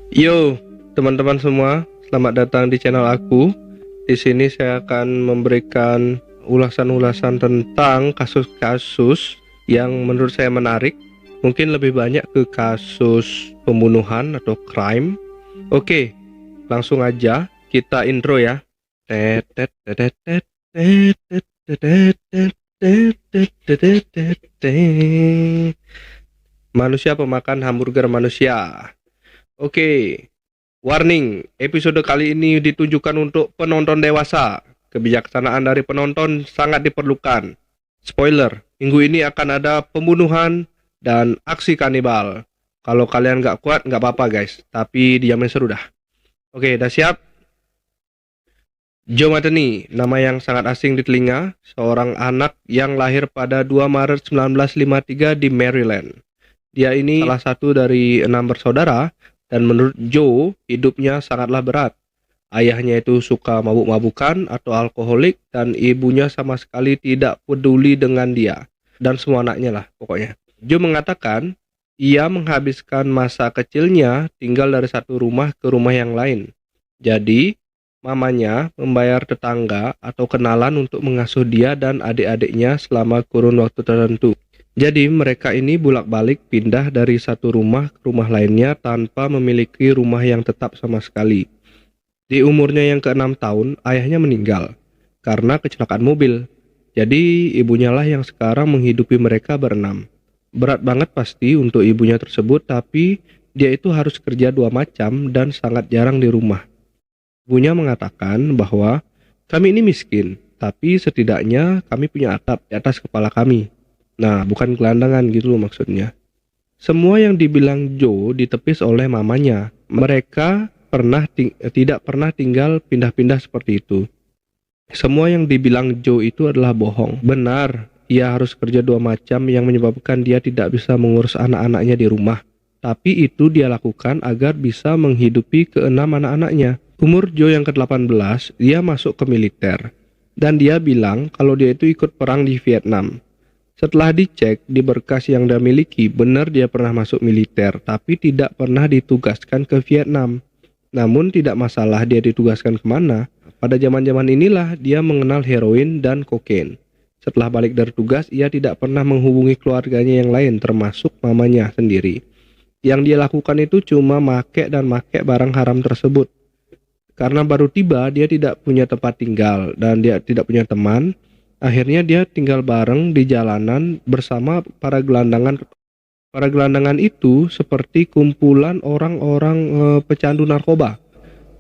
Yo, teman-teman semua, selamat datang di channel aku. Di sini saya akan memberikan ulasan-ulasan tentang kasus-kasus yang menurut saya menarik. Mungkin lebih banyak ke kasus pembunuhan atau crime. Oke, langsung aja kita intro ya. Manusia pemakan hamburger manusia. Oke, warning, episode kali ini ditujukan untuk penonton dewasa. Kebijaksanaan dari penonton sangat diperlukan. Spoiler, minggu ini akan ada pembunuhan dan aksi kanibal. Kalau kalian nggak kuat, nggak apa-apa guys, tapi dijamin seru dah. Oke, udah siap? Joe Matheny, nama yang sangat asing di telinga, seorang anak yang lahir pada 2 Maret 1953 di Maryland. Dia ini salah satu dari 6 bersaudara, dan menurut Joe, hidupnya sangatlah berat. Ayahnya itu suka mabuk-mabukan atau alkoholik, dan ibunya sama sekali tidak peduli dengan dia. Dan semua anaknya lah pokoknya. Joe mengatakan, ia menghabiskan masa kecilnya tinggal dari satu rumah ke rumah yang lain. Jadi, mamanya membayar tetangga atau kenalan untuk mengasuh dia dan adik-adiknya selama kurun waktu tertentu. Jadi mereka ini bolak-balik pindah dari satu rumah ke rumah lainnya tanpa memiliki rumah yang tetap sama sekali. Di umurnya yang ke-6 tahun, ayahnya meninggal karena kecelakaan mobil. Jadi ibunya lah yang sekarang menghidupi mereka berenam. Berat banget pasti untuk ibunya tersebut, tapi dia itu harus kerja 2 macam dan sangat jarang di rumah. Ibunya mengatakan bahwa kami ini miskin, tapi setidaknya kami punya atap di atas kepala kami. Nah, bukan gelandangan gitu loh maksudnya. Semua yang dibilang Joe ditepis oleh mamanya. Mereka tidak pernah tinggal pindah-pindah seperti itu. Semua yang dibilang Joe itu adalah bohong. Benar, ia harus kerja 2 macam yang menyebabkan dia tidak bisa mengurus anak-anaknya di rumah. Tapi itu dia lakukan agar bisa menghidupi ke-6 anak-anaknya. Umur Joe yang ke-18, dia masuk ke militer. Dan dia bilang kalau dia itu ikut perang di Vietnam. Setelah dicek di berkas yang dia miliki, benar dia pernah masuk militer, tapi tidak pernah ditugaskan ke Vietnam. Namun tidak masalah dia ditugaskan kemana. Pada zaman-zaman inilah dia mengenal heroin dan kokain. Setelah balik dari tugas, ia tidak pernah menghubungi keluarganya yang lain, termasuk mamanya sendiri. Yang dia lakukan itu cuma make barang haram tersebut. Karena baru tiba, dia tidak punya tempat tinggal dan dia tidak punya teman. Akhirnya dia tinggal bareng di jalanan bersama para gelandangan. Para gelandangan itu seperti kumpulan orang-orang pecandu narkoba.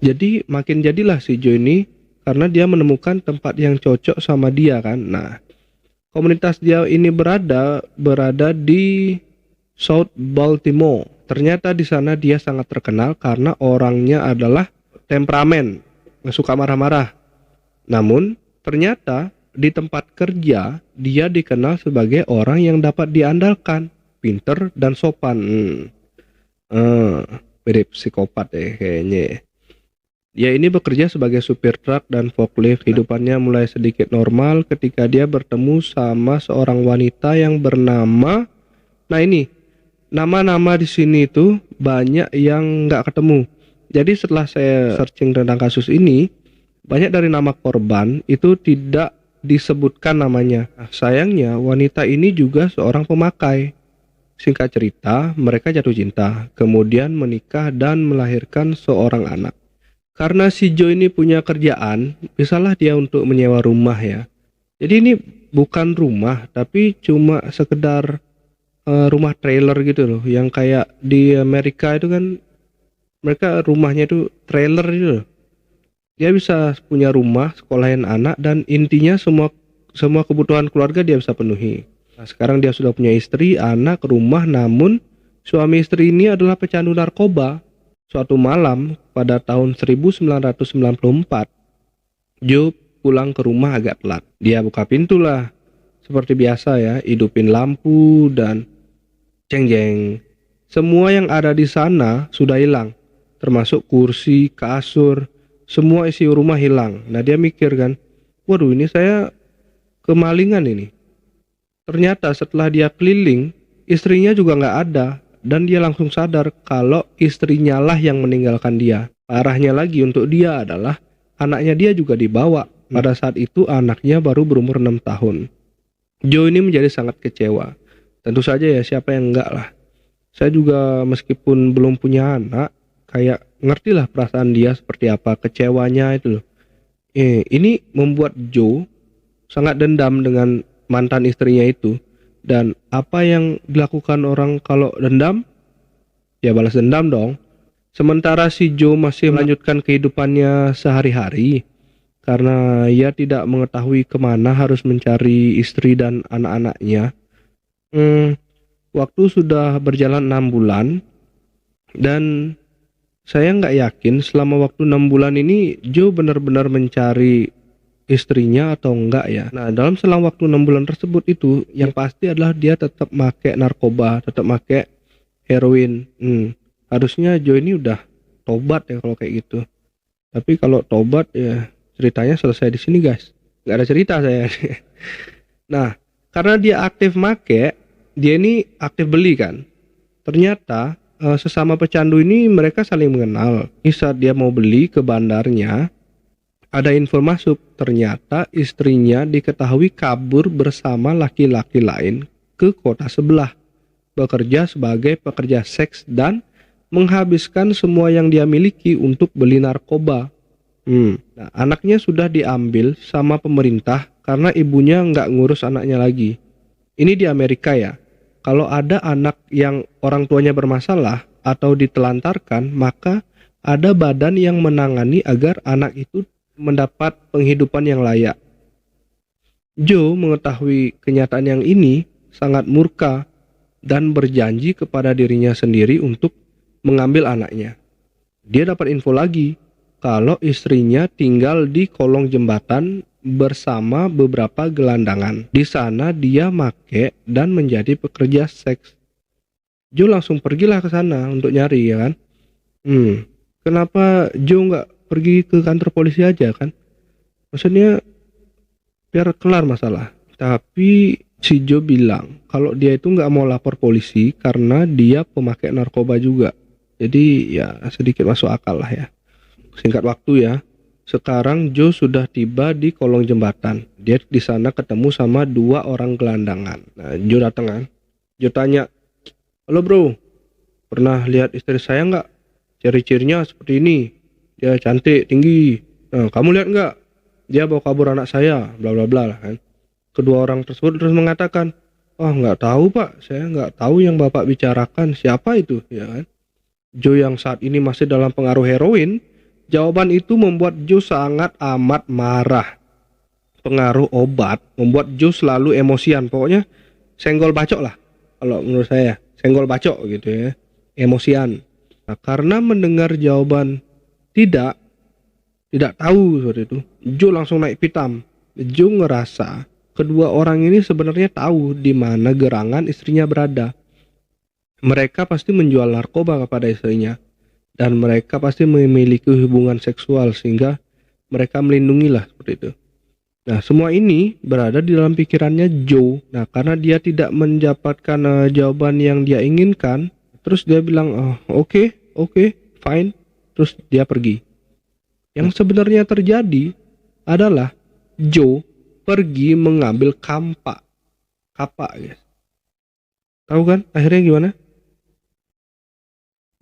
Jadi makin jadilah si Joe ini karena dia menemukan tempat yang cocok sama dia kan. Nah, komunitas dia ini berada di South Baltimore. Ternyata di sana dia sangat terkenal karena orangnya adalah temperamen, nggak suka marah-marah. Namun ternyata di tempat kerja, dia dikenal sebagai orang yang dapat diandalkan, pinter dan sopan. Mirip psikopat deh kayaknya. Dia ini bekerja sebagai supir truk dan forklift. Hidupannya mulai sedikit normal ketika dia bertemu sama seorang wanita yang bernama... Nah ini, nama-nama di sini itu banyak yang nggak ketemu. Jadi setelah saya searching tentang kasus ini, banyak dari nama korban itu tidak disebutkan namanya. Nah, sayangnya wanita ini juga seorang pemakai. Singkat cerita, mereka jatuh cinta, kemudian menikah dan melahirkan seorang anak. Karena si Joe ini punya kerjaan, bisalah dia untuk menyewa rumah ya. Jadi ini bukan rumah, tapi cuma sekedar rumah trailer gitu loh, yang kayak di Amerika itu kan mereka rumahnya itu trailer gitu loh. Dia bisa punya rumah, sekolahin anak, dan intinya semua kebutuhan keluarga dia bisa penuhi. Nah, sekarang dia sudah punya istri, anak, rumah, namun suami istri ini adalah pecandu narkoba. Suatu malam pada tahun 1994, Joe pulang ke rumah agak telat. Dia buka pintu lah, seperti biasa ya, hidupin lampu dan jeng-jeng. Semua yang ada di sana sudah hilang, termasuk kursi, kasur. Semua isi rumah hilang. Nah dia mikir kan, waduh ini saya kemalingan ini. Ternyata setelah dia keliling, istrinya juga nggak ada. dan dia langsung sadar kalau istrinya lah yang meninggalkan dia. Parahnya lagi untuk dia adalah anaknya dia juga dibawa. Pada saat itu anaknya baru berumur 6 tahun. Joe ini menjadi sangat kecewa. Tentu saja ya, siapa yang enggak lah. Saya juga meskipun belum punya anak, kayak ngertilah perasaan dia seperti apa, kecewanya itu loh. Ini membuat Joe sangat dendam dengan mantan istrinya itu. Dan apa yang dilakukan orang kalau dendam? Ya balas dendam dong. Sementara si Joe masih melanjutkan kehidupannya sehari-hari karena ia tidak mengetahui kemana harus mencari istri dan anak-anaknya. Waktu sudah berjalan 6 bulan dan saya nggak yakin selama waktu 6 bulan ini Joe benar-benar mencari istrinya atau enggak ya. Nah, dalam selang waktu 6 bulan tersebut itu yang pasti adalah dia tetap make narkoba, tetap make heroin. Harusnya Joe ini udah tobat ya kalau kayak gitu. Tapi kalau tobat ya ceritanya selesai di sini guys. Nggak ada cerita saya. Nah, karena dia aktif make, dia ini aktif beli kan. Ternyata sesama pecandu ini mereka saling mengenal. Ini saat dia mau beli ke bandarnya, ada info masuk. Ternyata istrinya diketahui kabur bersama laki-laki lain ke kota sebelah. Bekerja sebagai pekerja seks dan menghabiskan semua yang dia miliki untuk beli narkoba. Nah, anaknya sudah diambil sama pemerintah karena ibunya nggak ngurus anaknya lagi. Ini di Amerika ya. Kalau ada anak yang orang tuanya bermasalah atau ditelantarkan, maka ada badan yang menangani agar anak itu mendapat penghidupan yang layak. Joe mengetahui kenyataan yang ini sangat murka dan berjanji kepada dirinya sendiri untuk mengambil anaknya. Dia dapat info lagi kalau istrinya tinggal di kolong jembatan bersama beberapa gelandangan. Di sana dia make dan menjadi pekerja seks. Joe langsung pergilah ke sana untuk nyari ya kan. Kenapa Joe nggak pergi ke kantor polisi aja kan? Maksudnya biar kelar masalah. Tapi si Joe bilang kalau dia itu nggak mau lapor polisi karena dia pemakai narkoba juga. Jadi ya sedikit masuk akal lah ya. Singkat waktu ya. Sekarang Joe sudah tiba di kolong jembatan. Dia di sana ketemu sama 2 orang gelandangan. Nah, Joe datang kan. Joe tanya, "Halo bro, pernah lihat istri saya nggak? Ciri-cirinya seperti ini. Dia cantik, tinggi. Nah, kamu lihat nggak? Dia bawa kabur anak saya, bla bla bla lah kan." Kedua orang tersebut terus mengatakan, nggak tahu pak, saya nggak tahu yang bapak bicarakan. Siapa itu? Ya kan? Joe yang saat ini masih dalam pengaruh heroin. Jawaban itu membuat Joe sangat amat marah. Pengaruh obat membuat Joe selalu emosian. Pokoknya senggol bacok lah. Kalau menurut saya, senggol bacok gitu ya. Emosian. Nah, karena mendengar jawaban tidak tahu seperti itu, Joe langsung naik pitam. Joe ngerasa kedua orang ini sebenarnya tahu di mana gerangan istrinya berada. Mereka pasti menjual narkoba kepada istrinya. Dan mereka pasti memiliki hubungan seksual sehingga mereka melindungilah seperti itu. Nah, semua ini berada di dalam pikirannya Joe. Nah, karena dia tidak mendapatkan jawaban yang dia inginkan, terus dia bilang, oke, fine. Terus dia pergi. Yang sebenarnya terjadi adalah Joe pergi mengambil kapak, guys. Tahu kan akhirnya gimana?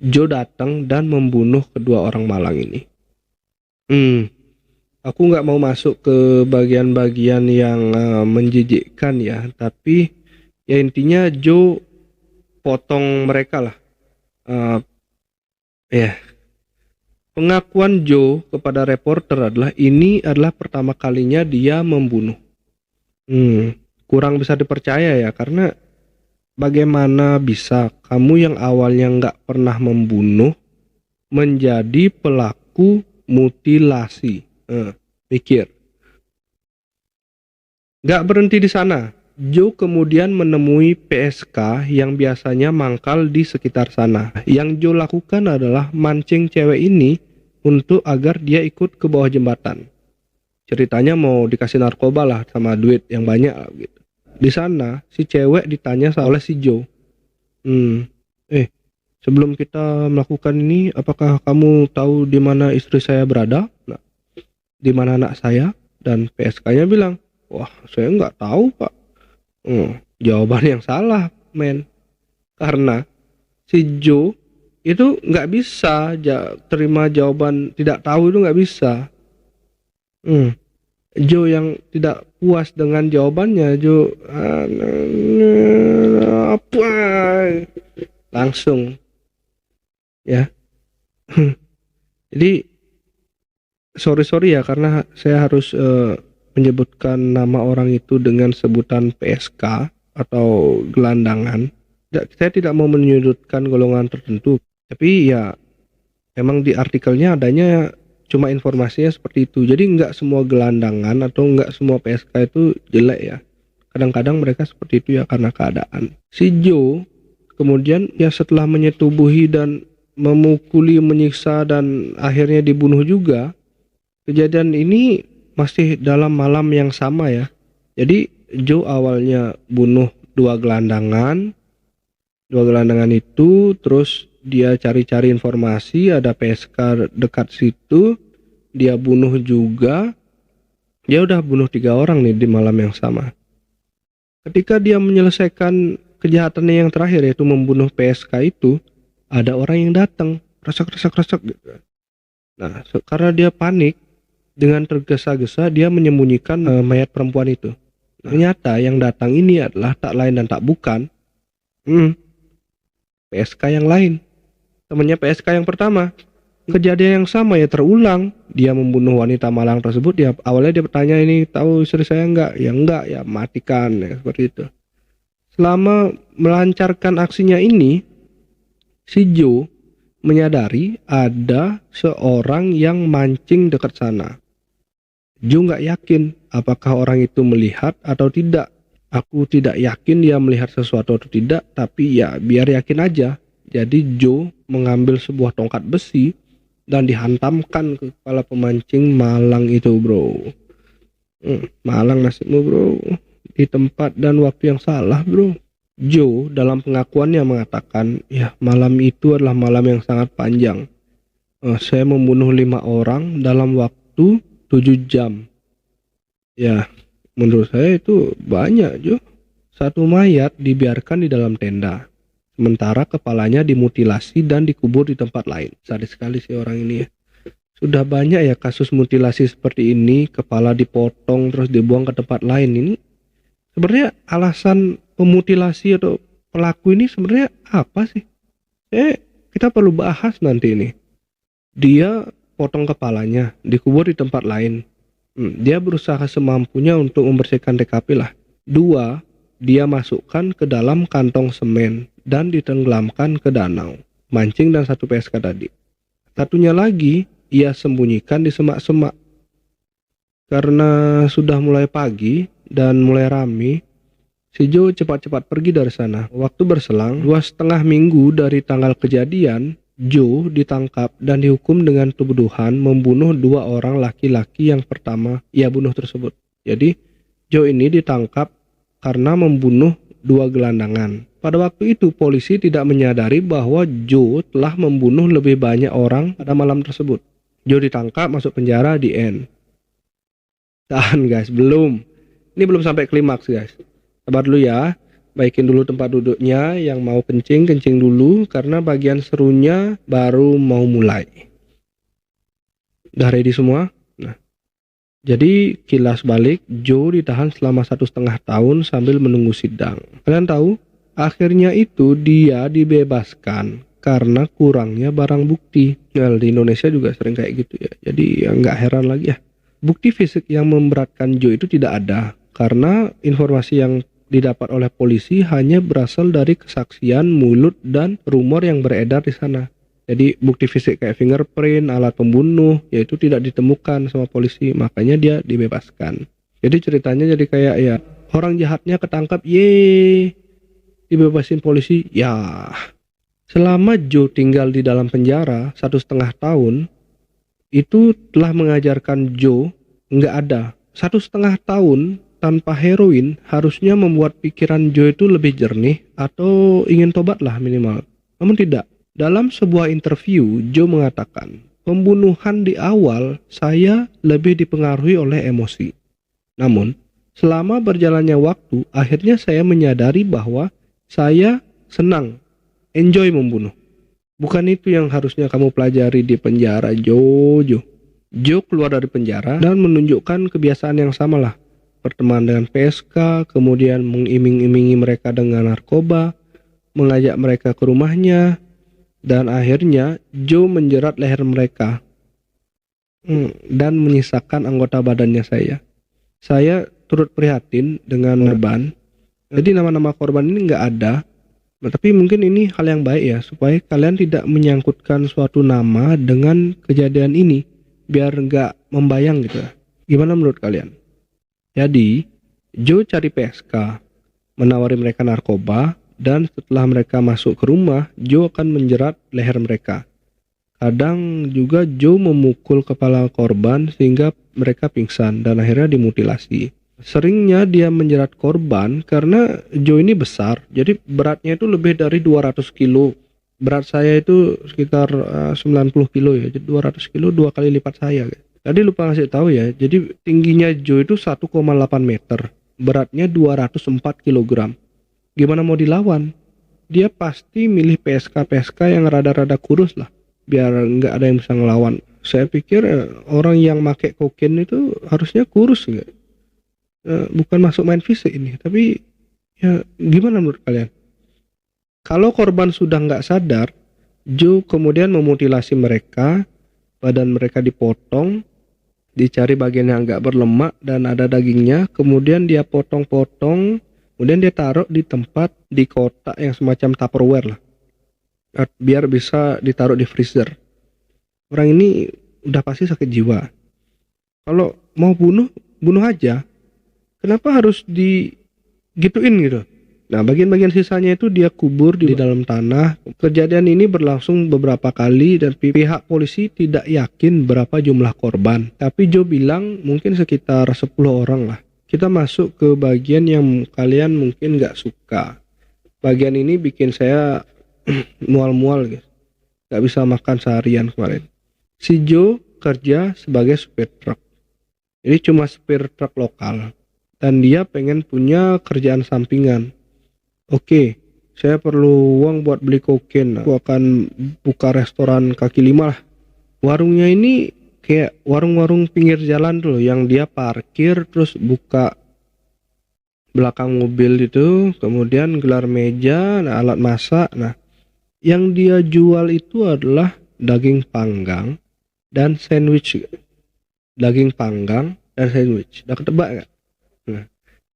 Joe datang dan membunuh kedua orang malang ini. Aku nggak mau masuk ke bagian-bagian yang menjijikkan ya, tapi ya intinya Joe potong mereka lah. Pengakuan Joe kepada reporter adalah ini adalah pertama kalinya dia membunuh. Kurang bisa dipercaya ya, karena bagaimana bisa kamu yang awalnya nggak pernah membunuh menjadi pelaku mutilasi? Pikir. Nggak berhenti di sana. Joe kemudian menemui PSK yang biasanya mangkal di sekitar sana. Yang Joe lakukan adalah mancing cewek ini untuk agar dia ikut ke bawah jembatan. Ceritanya mau dikasih narkoba lah sama duit yang banyak gitu. Di sana si cewek ditanya oleh si Joe. "Eh, sebelum kita melakukan ini, apakah kamu tahu di mana istri saya berada? Nah, di mana anak saya?" Dan PSK-nya bilang, "Wah, saya nggak tahu, Pak." Jawaban yang salah, men. Karena si Joe itu nggak bisa terima jawaban tidak tahu, itu nggak bisa. Joe yang tidak puas dengan jawabannya, Joe apa langsung ya. Jadi sorry ya karena saya harus menyebutkan nama orang itu dengan sebutan PSK atau gelandangan. Saya tidak mau menyudutkan golongan tertentu, tapi ya emang di artikelnya adanya cuma informasinya seperti itu. Jadi nggak semua gelandangan atau nggak semua PSK itu jelek ya. Kadang-kadang mereka seperti itu ya karena keadaan. Si Joe kemudian ya setelah menyetubuhi dan memukuli, menyiksa dan akhirnya dibunuh juga. Kejadian ini masih dalam malam yang sama ya. Jadi Joe awalnya bunuh dua gelandangan itu, terus dia cari-cari informasi ada PSK dekat situ, dia bunuh juga. Dia udah bunuh 3 orang nih di malam yang sama. Ketika dia menyelesaikan kejahatannya yang terakhir yaitu membunuh PSK itu, ada orang yang datang, resek gitu. Nah, karena dia panik, dengan tergesa-gesa dia menyembunyikan mayat perempuan itu. Ternyata yang datang ini adalah tak lain dan tak bukan PSK yang lain, temannya PSK yang pertama. Kejadian yang sama ya terulang. Dia membunuh wanita malang tersebut. Awalnya dia bertanya, "Ini tahu istri saya enggak?" "Ya enggak." "Ya matikan." Ya seperti itu. Selama melancarkan aksinya ini, si Joe menyadari ada seorang yang mancing dekat sana. Joe nggak yakin apakah orang itu melihat atau tidak. Aku tidak yakin dia melihat sesuatu atau tidak, tapi ya biar yakin aja. Jadi Joe mengambil sebuah tongkat besi dan dihantamkan ke kepala pemancing malang itu, bro. Malang nasibmu, bro. Di tempat dan waktu yang salah, bro. Joe dalam pengakuannya mengatakan, ya malam itu adalah malam yang sangat panjang. Saya membunuh 5 orang dalam waktu 7 jam. Ya, menurut saya itu banyak, Joe. Satu mayat dibiarkan di dalam tenda, sementara kepalanya dimutilasi dan dikubur di tempat lain. Sadis sekali sih orang ini ya. Sudah banyak ya kasus mutilasi seperti ini, kepala dipotong terus dibuang ke tempat lain. Ini sebenarnya alasan pemutilasi atau pelaku ini sebenarnya apa sih? Kita perlu bahas nanti ini. Dia potong kepalanya, dikubur di tempat lain. Dia berusaha semampunya untuk membersihkan TKP lah. 2, dia masukkan ke dalam kantong semen dan ditenggelamkan ke danau. Mancing dan 1 PSK tadi. Satunya lagi, ia sembunyikan di semak-semak. Karena sudah mulai pagi dan mulai rame, si Joe cepat-cepat pergi dari sana. Waktu berselang 2,5 minggu dari tanggal kejadian, Joe ditangkap dan dihukum dengan tuduhan membunuh 2 orang laki-laki yang pertama ia bunuh tersebut. Jadi Joe ini ditangkap karena membunuh 2 gelandangan. Pada waktu itu polisi tidak menyadari bahwa Joe telah membunuh lebih banyak orang pada malam tersebut. Joe ditangkap, masuk penjara, di end. Tahan guys, belum. Ini belum sampai klimaks guys. Sabar dulu ya. Baikin dulu tempat duduknya, yang mau kencing dulu karena bagian serunya baru mau mulai. Udah ready semua? Nah, jadi kilas balik, Joe ditahan selama 1,5 tahun sambil menunggu sidang. Kalian tahu? Akhirnya itu dia dibebaskan karena kurangnya barang bukti. Nah, di Indonesia juga sering kayak gitu ya. Jadi ya nggak heran lagi ya. Bukti fisik yang memberatkan Joe itu tidak ada karena informasi yang didapat oleh polisi hanya berasal dari kesaksian mulut dan rumor yang beredar di sana. Jadi bukti fisik kayak fingerprint, alat pembunuh, yaitu tidak ditemukan sama polisi, makanya dia dibebaskan. Jadi ceritanya jadi kayak ya orang jahatnya ketangkap, yeay, dibebasin polisi, ya. Selama Joe tinggal di dalam penjara 1,5 tahun, itu telah mengajarkan Joe nggak ada 1,5 tahun tanpa heroin harusnya membuat pikiran Joe itu lebih jernih atau ingin tobat lah minimal. Namun tidak. Dalam sebuah interview, Joe mengatakan, pembunuhan di awal saya lebih dipengaruhi oleh emosi. Namun, selama berjalannya waktu, akhirnya saya menyadari bahwa saya senang, enjoy membunuh. Bukan itu yang harusnya kamu pelajari di penjara, Joe. Joe keluar dari penjara dan menunjukkan kebiasaan yang samalah. Berteman dengan PSK, kemudian mengiming-imingi mereka dengan narkoba, mengajak mereka ke rumahnya, dan akhirnya Joe menjerat leher mereka dan menyisakan anggota badannya saya. Saya turut prihatin dengan korban. Jadi nama-nama korban ini nggak ada. Tapi mungkin ini hal yang baik ya, supaya kalian tidak menyangkutkan suatu nama dengan kejadian ini, biar nggak membayang gitu. Gimana menurut kalian? Jadi, Joe cari PSK, menawari mereka narkoba, dan setelah mereka masuk ke rumah, Joe akan menjerat leher mereka. Kadang juga Joe memukul kepala korban sehingga mereka pingsan dan akhirnya dimutilasi. Seringnya dia menjerat korban karena Joe ini besar, jadi beratnya itu lebih dari 200 kilo. Berat saya itu sekitar 90 kilo ya, jadi 200 kilo 2 kali lipat saya. Tadi lupa ngasih tahu ya, jadi tingginya Joe itu 1,8 meter, beratnya 204 kilogram. Gimana mau dilawan? Dia pasti milih PSK yang rada-rada kurus lah, biar nggak ada yang bisa ngelawan. Saya pikir orang yang make kokain itu harusnya kurus nggak? Bukan masuk main fisik ini, tapi ya gimana menurut kalian? Kalau korban sudah nggak sadar, Joe kemudian memutilasi mereka, badan mereka dipotong, dicari bagian yang nggak berlemak dan ada dagingnya, kemudian dia potong-potong, kemudian dia taruh di tempat di kotak yang semacam Tupperware lah, biar bisa ditaruh di freezer. Orang ini udah pasti sakit jiwa. Kalau mau bunuh, bunuh aja. Kenapa harus digituin gitu? Nah, bagian-bagian sisanya itu dia kubur di dalam tanah. Kejadian ini berlangsung beberapa kali dan pihak polisi tidak yakin berapa jumlah korban. Tapi Joe bilang mungkin sekitar 10 orang lah. Kita masuk ke bagian yang kalian mungkin gak suka. Bagian ini bikin saya mual-mual guys. Gak bisa makan seharian kemarin. Si Joe kerja sebagai supir truk. Ini cuma supir truk lokal. Dan dia pengen punya kerjaan sampingan. Oke, saya perlu uang buat beli kokain. Aku akan buka restoran kaki lima lah. Warungnya ini kayak warung-warung pinggir jalan tuh, yang dia parkir terus buka belakang mobil itu, kemudian gelar meja, nah, alat masak. Nah, yang dia jual itu adalah daging panggang dan sandwich. Daging panggang dan sandwich. Udah ketebak gak? Nah,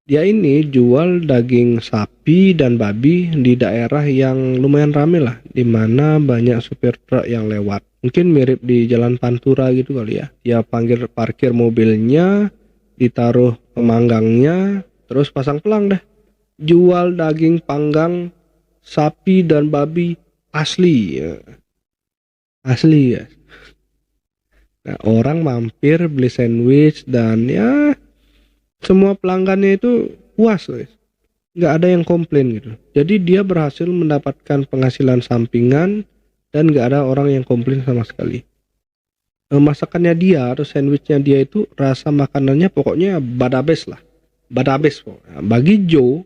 dia ini jual daging sapi dan babi di daerah yang lumayan rame lah, dimana banyak supir truk yang lewat. Mungkin mirip di Jalan Pantura gitu kali ya. Dia parkir mobilnya, ditaruh pemanggangnya, terus pasang pelang dah. Jual daging panggang sapi dan babi asli ya. Asli ya. Nah, orang mampir beli sandwich dan ya semua pelanggannya itu puas guys. Nggak ada yang komplain gitu. Jadi dia berhasil mendapatkan penghasilan sampingan dan nggak ada orang yang komplain sama sekali. Masakannya dia atau sandwichnya dia itu rasa makanannya pokoknya badabes lah. Badabes pokoknya. Bagi Joe,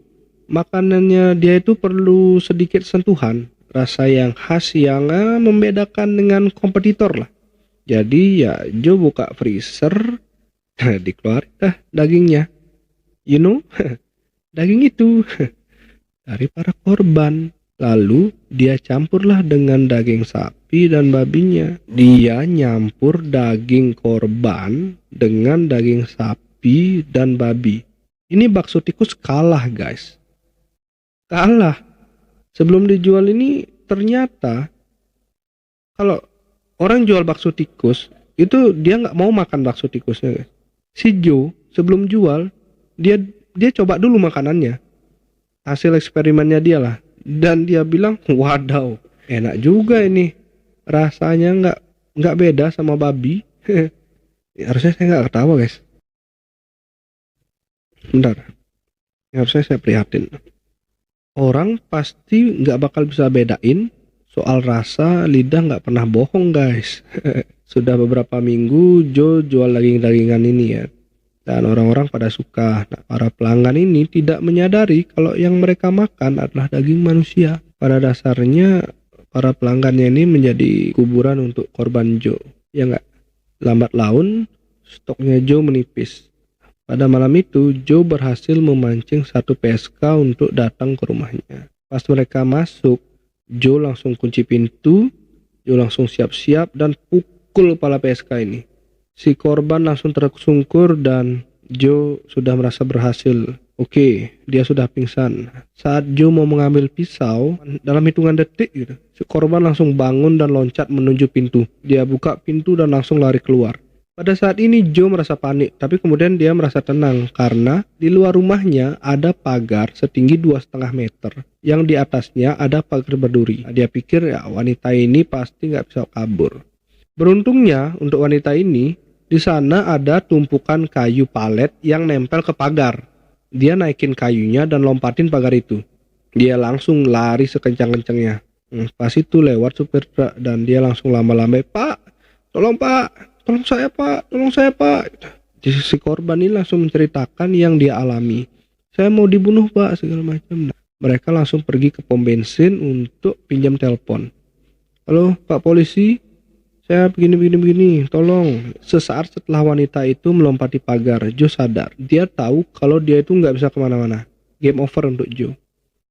makanannya dia itu perlu sedikit sentuhan. Rasa yang khas yang membedakan dengan kompetitor lah. Jadi ya Joe buka freezer, dikeluarin dah dagingnya, daging itu dari para korban. Lalu dia campurlah dengan daging sapi dan babinya. Dia nyampur daging korban dengan daging sapi dan babi. Ini bakso tikus kalah guys. Kalah. Sebelum dijual ini ternyata kalau orang jual bakso tikus itu dia nggak mau makan bakso tikusnya guys. Si Joe sebelum jual dia coba dulu makanannya, hasil eksperimennya dia lah, dan dia bilang wadaw enak juga ini, rasanya nggak beda sama babi. Harusnya saya nggak ketawa guys, bentar, harusnya saya prihatin. Orang pasti nggak bakal bisa bedain Soal rasa, lidah nggak pernah bohong guys. Sudah beberapa minggu Joe jual daging-dagingan ini ya. Dan orang-orang pada suka. Nah, para pelanggan ini tidak menyadari kalau yang mereka makan adalah daging manusia. Pada dasarnya, para pelanggannya ini menjadi kuburan untuk korban Joe. Ya nggak? Lambat laun, stoknya Joe menipis. Pada malam itu, Joe berhasil memancing satu PSK untuk datang ke rumahnya. Pas mereka masuk, Joe langsung kunci pintu, Joe langsung siap-siap dan pukul kepala PSK ini. Si korban langsung tersungkur dan Joe sudah merasa berhasil. Oke, dia sudah pingsan. Saat Joe mau mengambil pisau, dalam hitungan detik gitu, si korban langsung bangun dan loncat menuju pintu. Dia buka pintu dan langsung lari keluar. Pada saat ini Joe merasa panik, tapi kemudian dia merasa tenang karena di luar rumahnya ada pagar setinggi 2,5 meter. Yang di atasnya ada pagar berduri. Dia pikir ya wanita ini pasti nggak bisa kabur. Beruntungnya untuk wanita ini, di sana ada tumpukan kayu palet yang nempel ke pagar. Dia naikin kayunya dan lompatin pagar itu. Dia langsung lari sekencang-kencangnya. Pas itu lewat supir truk dan dia langsung lama-lama, "Pak, tolong saya pak, tolong saya pak." Si korban ini langsung menceritakan yang dia alami. "Saya mau dibunuh pak," segala macam. Mereka langsung pergi ke pom bensin untuk pinjam telepon. "Halo Pak Polisi, saya begini, tolong." Sesaat setelah wanita itu melompati pagar, Joe sadar. Dia tahu kalau dia itu nggak bisa kemana-mana. Game over untuk Joe.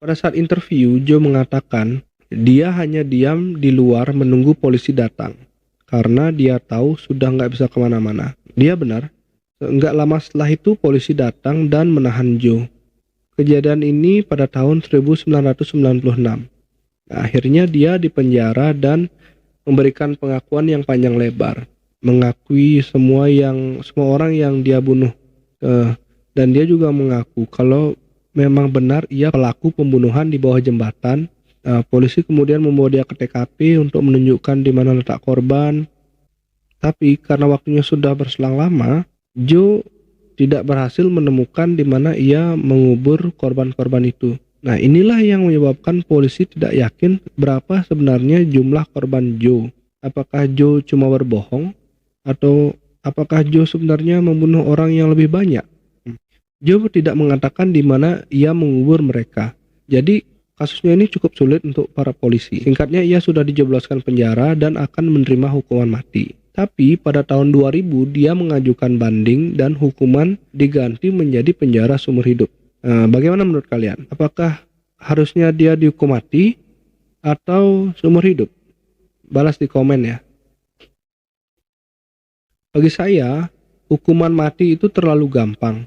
Pada saat interview, Joe mengatakan dia hanya diam di luar menunggu polisi datang. Karena dia tahu sudah nggak bisa kemana-mana. Dia benar. Nggak lama setelah itu polisi datang dan menahan Joe. Kejadian ini pada tahun 1996. Akhirnya dia dipenjara dan memberikan pengakuan yang panjang lebar, mengakui semua orang yang dia bunuh, dan dia juga mengaku kalau memang benar ia pelaku pembunuhan di bawah jembatan. Polisi kemudian membawa dia ke TKP untuk menunjukkan di mana letak korban, tapi karena waktunya sudah berselang lama, Joe tidak berhasil menemukan di mana ia mengubur korban-korban itu. Nah, inilah yang menyebabkan polisi tidak yakin berapa sebenarnya jumlah korban Joe. Apakah Joe cuma berbohong? Atau apakah Joe sebenarnya membunuh orang yang lebih banyak? Joe tidak mengatakan di mana ia mengubur mereka. Jadi, kasusnya ini cukup sulit untuk para polisi. Singkatnya, ia sudah dijebloskan penjara dan akan menerima hukuman mati. Tapi pada tahun 2000, dia mengajukan banding dan hukuman diganti menjadi penjara seumur hidup. Bagaimana menurut kalian? Apakah harusnya dia dihukum mati atau seumur hidup? Balas di komen ya. Bagi saya, hukuman mati itu terlalu gampang.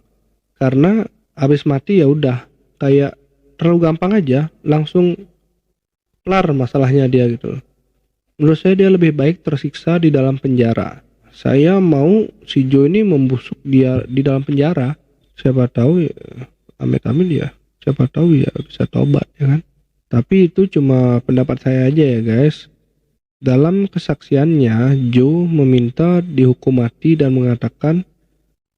Karena habis mati ya udah, kayak terlalu gampang aja, langsung kelar masalahnya dia gitu. Menurut saya dia lebih baik tersiksa di dalam penjara. Saya mau si Joe ini membusuk dia di dalam penjara. Siapa tahu ya, amit-amit ya, siapa tahu ya bisa tobat ya kan. Tapi itu cuma pendapat saya aja ya guys. Dalam kesaksiannya, Joe meminta dihukum mati dan mengatakan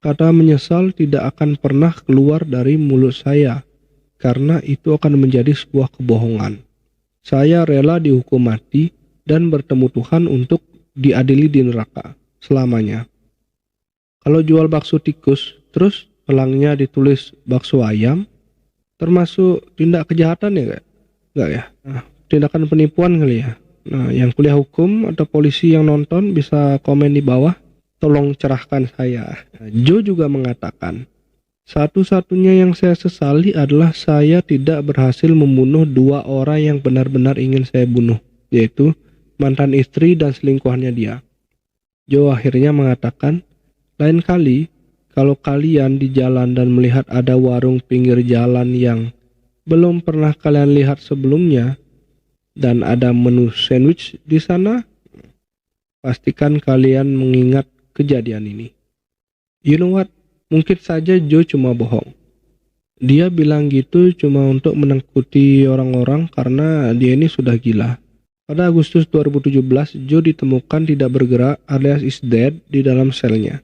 kata menyesal tidak akan pernah keluar dari mulut saya karena itu akan menjadi sebuah kebohongan. Saya rela dihukum mati dan bertemu Tuhan untuk diadili di neraka selamanya. Kalau jual bakso tikus terus pelangnya ditulis bakso ayam, termasuk tindak kejahatan ya gak? Enggak ya? Tindakan penipuan kali ya? Nah, yang kuliah hukum atau polisi yang nonton bisa komen di bawah, tolong cerahkan saya. Joe juga mengatakan, satu-satunya yang saya sesali adalah saya tidak berhasil membunuh 2 orang yang benar-benar ingin saya bunuh, yaitu mantan istri dan selingkuhannya dia. Joe akhirnya mengatakan, lain kali kalau kalian di jalan dan melihat ada warung pinggir jalan yang belum pernah kalian lihat sebelumnya dan ada menu sandwich di sana, pastikan kalian mengingat kejadian ini. You know what? Mungkin saja Joe cuma bohong. Dia bilang gitu cuma untuk menangkuti orang-orang karena dia ini sudah gila. Pada Agustus 2017, Joe ditemukan tidak bergerak alias is dead di dalam selnya.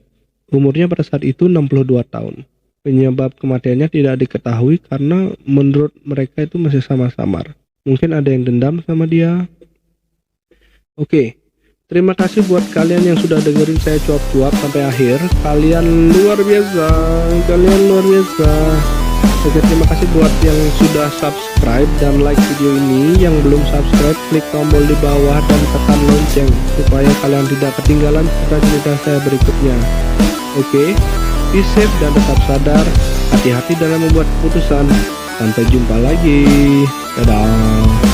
Umurnya pada saat itu 62 tahun. Penyebab kematiannya tidak diketahui karena menurut mereka itu masih samar-samar. Mungkin ada yang dendam sama dia, Oke, terima kasih buat kalian yang sudah dengerin saya cuap-cuap sampai akhir. Kalian luar biasa, kalian luar biasa. Oke, terima kasih buat yang sudah subscribe dan like video ini. Yang belum subscribe, klik tombol di bawah dan tekan lonceng supaya kalian tidak ketinggalan cerita-cerita saya berikutnya. Oke, be safe dan tetap sadar. Hati-hati dalam membuat keputusan. Sampai jumpa lagi. Dadah.